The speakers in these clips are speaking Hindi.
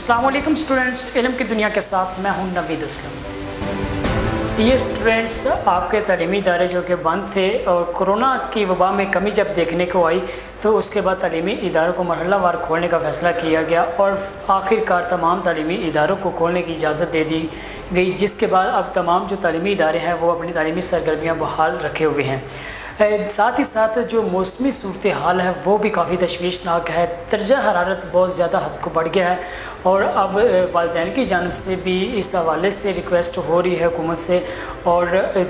अस्सलाम वालेकुम स्टूडेंट्स, इल्म की दुनिया के साथ मैं हूं नवीद असलम। ये स्टूडेंट्स, आपके तालीमी इदारे जो कि बंद थे और कोरोना की वबा में कमी जब देखने को आई तो उसके बाद तालीमी इदारों को मरहलावार खोलने का फ़ैसला किया गया और आखिरकार तमाम तालीमी इदारों को खोलने की इजाज़त दे दी गई, जिसके बाद अब तमाम जो तालीमी इदारे हैं वो अपनी तालीमी सरगर्मियाँ बहाल रखे हुए हैं। साथ ही साथ जो मौसमी सूरत हाल है वो भी काफ़ी तशवीशनाक है। दर्जा हरारत बहुत ज़्यादा हद को बढ़ गया है और अब वालिदैन की जानिब से भी इस हवाले से रिक्वेस्ट हो रही है हुकूमत से, और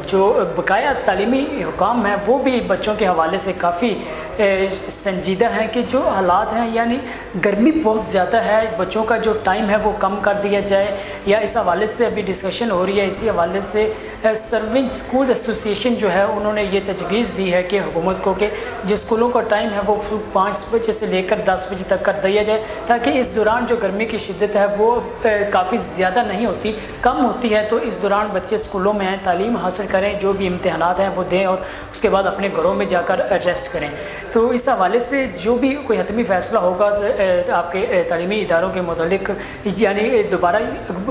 जो बकाया तालीमी हुकाम है वो भी बच्चों के हवाले से काफ़ी संजीदा हैं कि जो हालात हैं, यानी गर्मी बहुत ज़्यादा है, बच्चों का जो टाइम है वो कम कर दिया जाए, या इस हवाले से अभी डिस्कशन हो रही है। इसी हवाले से सर्विंग स्कूल एसोसिएशन जो है उन्होंने ये तजवीज़ दी है कि हुकूमत को कि जो स्कूलों का टाइम है वो 5 बजे से लेकर 10 बजे तक कर दिया जाए, ताकि इस दौरान जो गर्मी की शिद्दत है वो काफ़ी ज़्यादा नहीं होती, कम होती है। तो इस दौरान बच्चे स्कूलों में आएँ, तालीम हासिल करें, जो भी इम्तहानात हैं वो दें और उसके बाद अपने घरों में जाकर रेस्ट करें। तो इस हवाले से जो भी कोई हतमी फ़ैसला होगा आपके तालीमी इदारों के मुतालिक, यानी दोबारा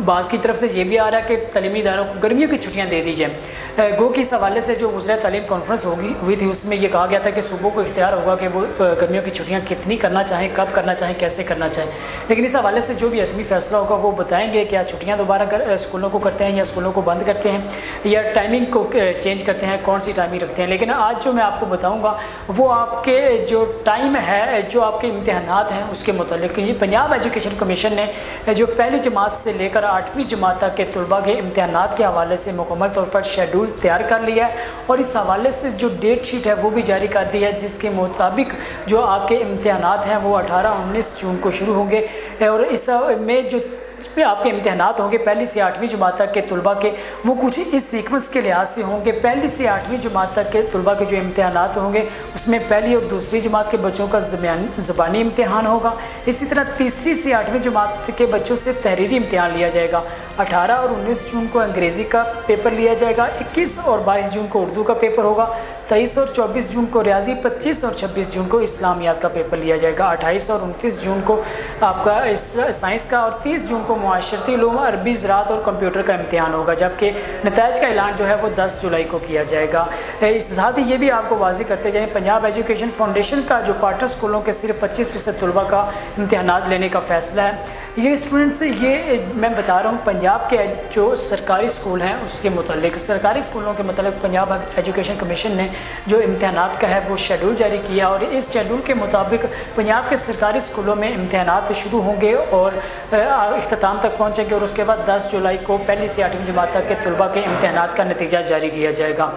बाज़ की तरफ से ये भी आ रहा है कि तालीमी इदारों को गर्मियों की छुट्टियाँ दे दी जाए। गो कि इस हवाले से जो गुज़रा तालीम कॉन्फ्रेंस हुई थी उसमें यह कहा गया था कि सूबों को इख्तियार होगा कि वो गर्मियों की छुट्टियाँ कितनी करना चाहें, कब करना चाहें, कैसे करना चाहें। लेकिन इस हवाले से जो भी हतमी फ़ैसला होगा वो बताएँगे, क्या छुट्टियाँ दोबारा स्कूलों को करते हैं या स्कूलों को बंद करते हैं या टाइमिंग को चेंज करते हैं, कौन सी टाइमिंग रखते हैं। लेकिन आज जो मैं आपको बताऊँगा वो आपके जो टाइम है, जो आपके इम्तहानात हैं उसके मुतालिक। ये पंजाब एजुकेशन कमीशन ने जो पहली जमात से लेकर 8वीं जमात तक के तलबा के इम्तहानात के हवाले से मुकम्मल तौर पर शेड्यूल तैयार कर लिया है और इस हवाले से जो डेट शीट है वो भी जारी कर दी है, जिसके मुताबिक जो आपके इम्तहानात हैं वो 18-19 जून को शुरू होंगे और इस में जो आपके इम्तहानात होंगे पहली से 8वीं जमात तक के तलबा के, वो कुछ इस सीक्वेंस के लिहाज से होंगे। पहली से 8वीं जमात तक के तलबा के जो इम्तहानात होंगे उसमें पहली और दूसरी जमात के बच्चों का ज़बानी इम्तहान होगा। इसी तरह तीसरी से 8वीं जमात के बच्चों से तहरीरी इम्तहान लिया जाएगा। 18 और 19 जून को अंग्रेज़ी का पेपर लिया जाएगा। 21 और 22 जून को उर्दू का पेपर होगा। 23 और 24 जून को रियाजी, 25 और 26 जून को इस्लामियात का पेपर लिया जाएगा। 28 और 29 जून को आपका साइंस का और 30 जून को मुआशरती उलूम, अरबी, ज़राअत और कंप्यूटर का इम्तहान होगा, जबकि नताइज का ऐलान जो है वो 10 जुलाई को किया जाएगा। इस साथ ही ये भी आपको वाज़ेह करते जाएँ, पंजाब एजुकेशन फाउंडेशन का जो पार्टनर स्कूलों के सिर्फ 25% तलबा का इम्तहानात लेने का फ़ैसला है। ये स्टूडेंट्स, ये मैं बता रहा हूँ पंजाब के जो सरकारी स्कूल हैं उसके मुतालिक। सरकारी स्कूलों के मतलब पंजाब एजुकेशन कमीशन ने जो इम्तहानात का है वो शेड्यूल जारी किया और इस शेड्यूल के मुताबिक पंजाब के सरकारी स्कूलों में इम्तहानात शुरू होंगे और इख्तिताम तक पहुँचेंगे और उसके बाद 10 जुलाई को पहली से 8वीं जमात तक के तलबा के इम्तहानात का नतीजा जारी किया जाएगा।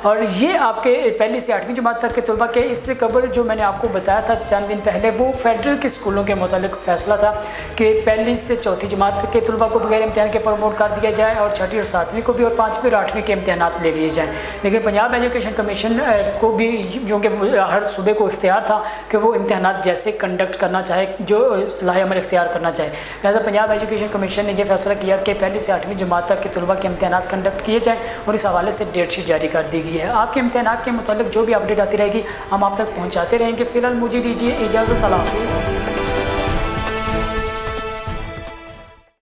और ये आपके पहली से 8वीं जमात तक के तलबा के, इससे कबल जो मैंने आपको बताया था चंद दिन पहले, वो फेडरल के स्कूलों के मुतालिक फ़ैसला था कि पहली से 4थी जमात के तलबा को बगैर इम्तहान के प्रमोट कर दिया जाए और 6ठी और 7वीं को भी और 5वीं और 8वीं के इम्तहानात ले लिए जाएँ। लेकिन पंजाब एजुकेशन कमीशन को भी, जो कि हर सूबे को इख्तियार था कि वो इम्तहानात जैसे कंडक्ट करना चाहे, जो लाहेअमल इख्तियार करना चाहे, लिहाजा पंजाब एजुकेशन कमीशन ने यह फैसला किया कि पहली से 8वीं जमात तक के तलबा के इम्तहानात कंडक्ट किए जाएँ और इस हवाले से डेट शीट जारी कर दी गई है। आपके इम्तहानात के मुतालिक जो भी अपडेट आती रहेगी हम आप तक पहुँचाते रहेंगे। फ़िलहाल मुझे दीजिए इजाज़त, अल्लाह हाफ़िज़।